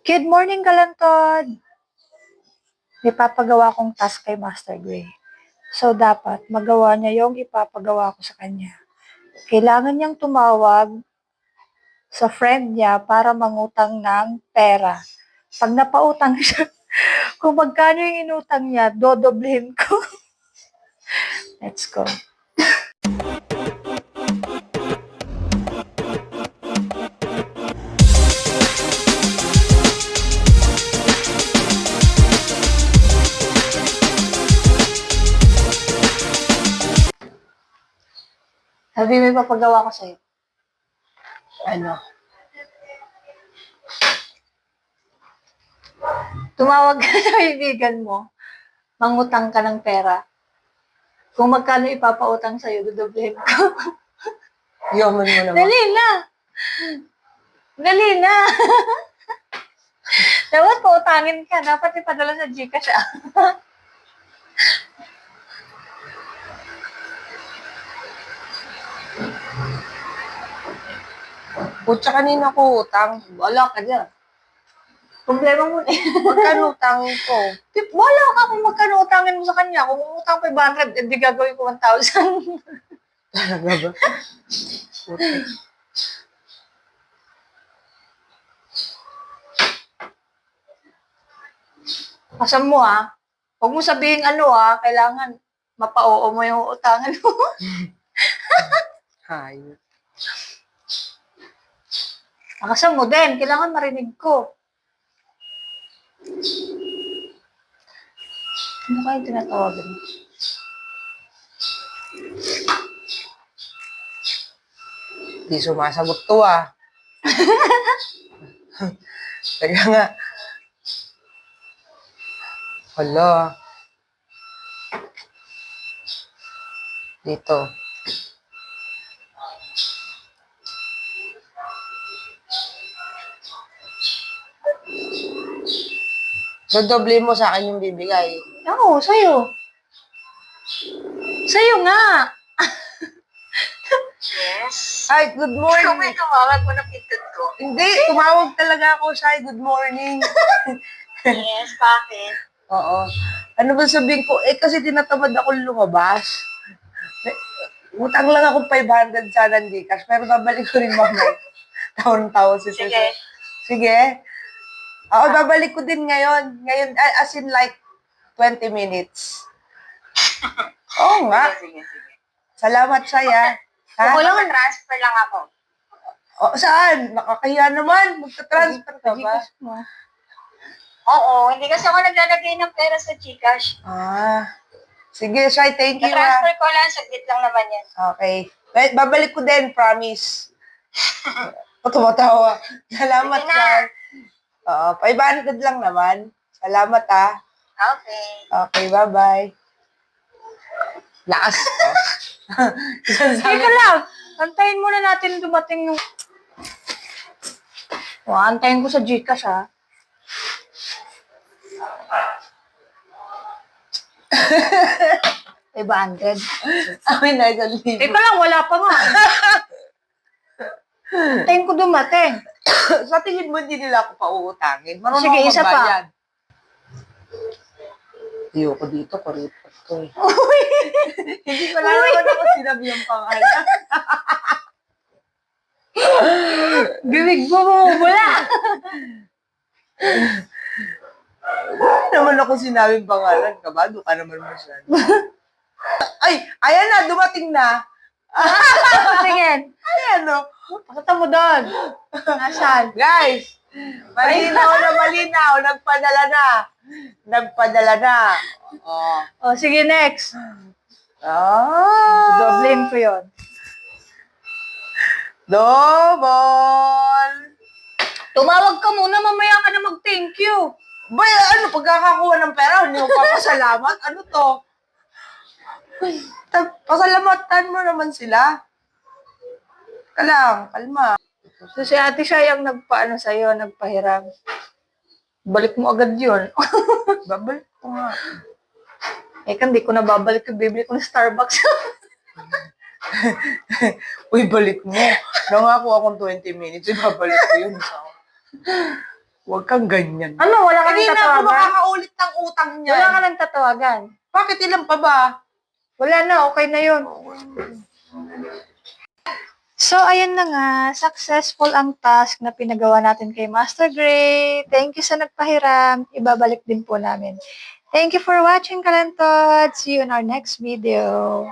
Good morning, Kalantod! May papagawa kong task kay Master Gray. So, dapat magawa niya yung ipapagawa ko sa kanya. Kailangan niyang tumawag sa friend niya para mangutang ng pera. Pag napautang siya, kung magkano yung inutang niya, dodoblehin ko. Let's go. Sabi, may papagawa ko sa'yo. Ano? Tumawag ka sa kaibigan mo, mangutang ka ng pera. Kung magkano ipapautang sa'yo, dodoblehin ko. Yaman mo naman. Dali na! Dali na! Dapat pautangin ka. Dapat ipadala sa Gcash, ah. Putsa kanina ko utang. Wala ka dyan. Problema mo na. Magkano utang ko? Wala ka kung magkano utangin mo sa kanya. Kung utang 500, hindi gagawin ko 1,000. Talaga ba? Putik. Kasam mo, ah. Huwag mo sabihin kailangan mapa-oo mo yung utangan mo. Hayop. Kasam mo din. Kailangan marinig ko. Ano kaya tinatawagan mo? Di sumasagot to ah. Teka nga. Hala. Dito. Dodoble mo sa akin yung bibigay. Oo, sa'yo. Sa'yo nga. Yes. Hi, good morning. Ikaw may tumawag mo na pindot ko. Hindi, tumawag talaga ako siya. Good morning. Yes, bakit? Oo. Ano ba sabihin ko? Kasi tinatamad ako lumabas. Utang lang ako 500 sana ng Gcash, pero babalik ko rin mamaya. Taon-taon si Suso. Sige. Sige. Oo, babalik ko din ngayon. Ngayon, as in like 20 minutes. Oo nga. Sige. Salamat saya. Ha? Ako lang, transfer lang ako. O, saan? Nakakahiya naman. Magta-transfer ka ba? Oo, hindi kasi ako naglalagay ng pera sa Gcash. Ah. Sige, Shai, thank you. Na-transfer ko lang, saglit lang naman yan. Okay. Babalik ko din, promise. Tumatawa. Salamat, Sige na. Shai. Oo, 500 lang naman. Salamat, ah. Okay. Okay, bye-bye. Lakas ko. Teka lang, antayin muna natin dumating yung... Antayin ko sa Gcash, ha? $500. Amin na, isang libo. Teka lang, wala pa nga. Antayin ko dumating. Sa tingin mo, hindi nila ako pauutangin. Marunong Sige, ako isa pa. magbayad. Ayoko dito, kuripot ko eh. Hindi ko lang naman ako sinabi yung pangalan. Bibig mo wala. Hindi naman ako sinabing pangalan. Kabado ka naman masyado. Ay, ayan na, dumating na. Tingin. Ayan no. Pakita mo doon. Nasaan? Guys, malinaw na malinaw. Nagpadala na. Nagpadala na. Oh. O, sige, next. Ah. Doblein ko yun. Double. Tumawag ka muna, mamaya ka na mag-thank you. Bay, ano, pagkakakuha ng pera, hindi mo papasalamat? Ano to? Pasalamatan mo naman sila. Kalma. So, si ate siya yung nagpaano sa'yo, nagpahiram. Balik mo agad yun. Babalik ko nga. Hindi ko na babalik yung bibili ko ng Starbucks. Uy, balik mo. Nangako akong 20 minutes, ibabalik ko yun. Huwag kang ganyan. Ano, wala ka Hindi nang na ako tatawagan? makakaulit ng utang niya. Wala ka nang tatawagan? Bakit ilan pa ba? Wala na, okay na yun. So, ayun na nga, successful ang task na pinagawa natin kay Master Gray. Thank you sa nagpahiram. Ibabalik din po namin. Thank you for watching, Kalantod. See you in our next video.